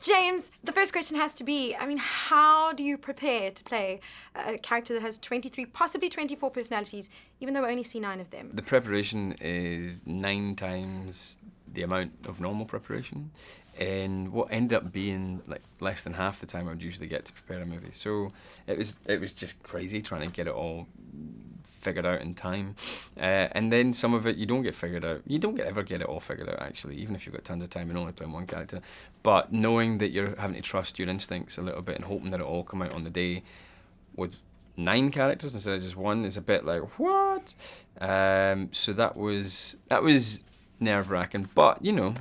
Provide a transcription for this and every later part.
James, the first question has to be, I mean, how do you prepare to play a character that has 23, possibly 24 personalities, even though we only see 9 of them? The preparation is 9 times the amount of normal preparation, and what ended up being like less than half the time I would usually get to prepare a movie. So it was just crazy trying to get it all figured out in time, and then some of it you don't get figured out. You don't ever get it all figured out, actually, even if you've got tons of time and only playing one character. But knowing that you're having to trust your instincts a little bit and hoping that it all come out on the day with 9 characters instead of just 1 is a bit like, what? So that was nerve-wracking, but you know,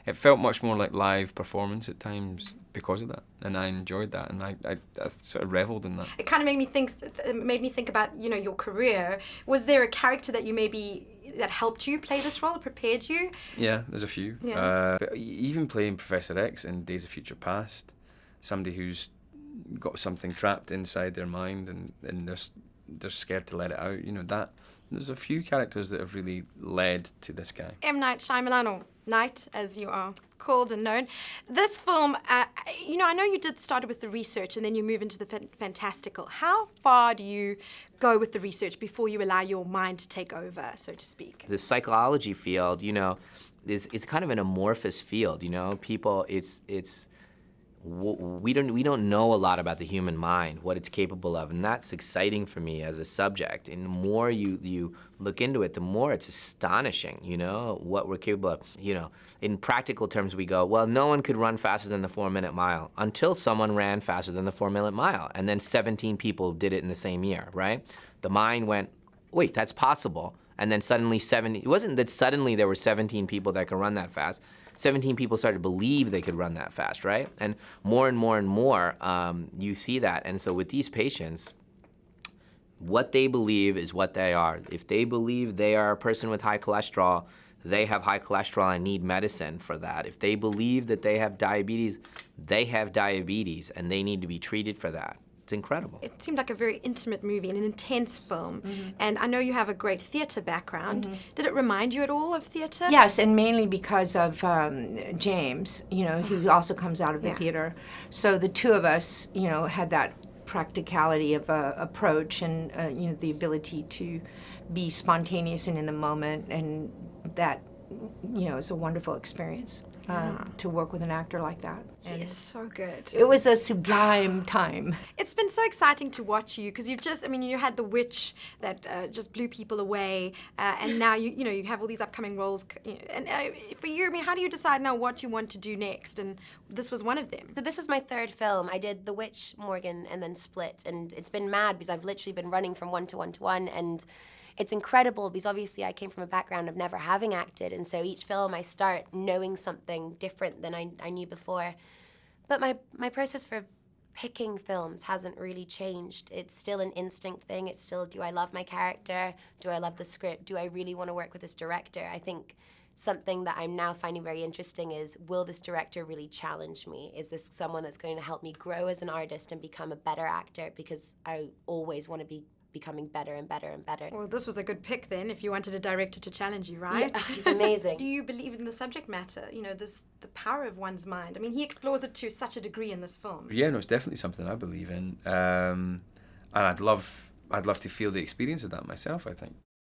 it felt much more like live performance at times because of that, and I enjoyed that, and I sort of reveled in that. It kind of made me think about, you know, your career. Was there a character that that helped you play this role, prepared you? Yeah, there's a few. Yeah. But even playing Professor X in Days of Future Past, somebody who's got something trapped inside their mind and they're scared to let it out. You know, that there's a few characters that have really led to this guy. Night Shyamalan, or Night, as you are called and known. This film, you know, I know you started with the research and then you move into the fantastical. How far do you go with the research before you allow your mind to take over, so to speak? The psychology field, you know, it's kind of an amorphous field. You know, we don't know a lot about the human mind, what it's capable of, and that's exciting for me as a subject. And the more you look into it, the more it's astonishing, you know, what we're capable of. You know, in practical terms, we go, well, no one could run faster than the 4-minute mile until someone ran faster than the 4-minute mile, and then 17 people did it in the same year, right? The mind went, wait, that's possible. And then suddenly it wasn't that suddenly there were 17 people that could run that fast. 17 people started to believe they could run that fast, right? And more, you see that. And so with these patients, what they believe is what they are. If they believe they are a person with high cholesterol, they have high cholesterol and need medicine for that. If they believe that they have diabetes, they have diabetes and they need to be treated for that. It's incredible. It seemed like a very intimate movie and an intense film. Mm-hmm. And I know you have a great theatre background. Mm-hmm. Did it remind you at all of theatre? Yes, and mainly because of James, you know, who also comes out of the theatre. So the two of us, you know, had that practicality of approach and, you know, the ability to be spontaneous and in the moment, and that, you know, is a wonderful experience. To work with an actor like that. He is so good. It was a sublime time. It's been so exciting to watch you because you had The Witch that just blew people away, and now you have all these upcoming roles. And for you, I mean, how do you decide now what you want to do next? And this was one of them. So this was my 3rd film. I did The Witch, Morgan, and then Split, and it's been mad because I've literally been running from one to one to one, and it's incredible because obviously I came from a background of never having acted, and so each film I start knowing something different than I knew before. But my process for picking films hasn't really changed. It's still an instinct thing. It's still, do I love my character? Do I love the script? Do I really want to work with this director? I think something that I'm now finding very interesting is, will this director really challenge me? Is this someone that's going to help me grow as an artist and become a better actor? Because I always want to be becoming better and better and better. Well, this was a good pick then, if you wanted a director to challenge you, right? Yeah, he's amazing. Do you believe in the subject matter? You know, the power of one's mind. I mean, he explores it to such a degree in this film. Yeah, no, it's definitely something I believe in, and I'd love to feel the experience of that myself, I think.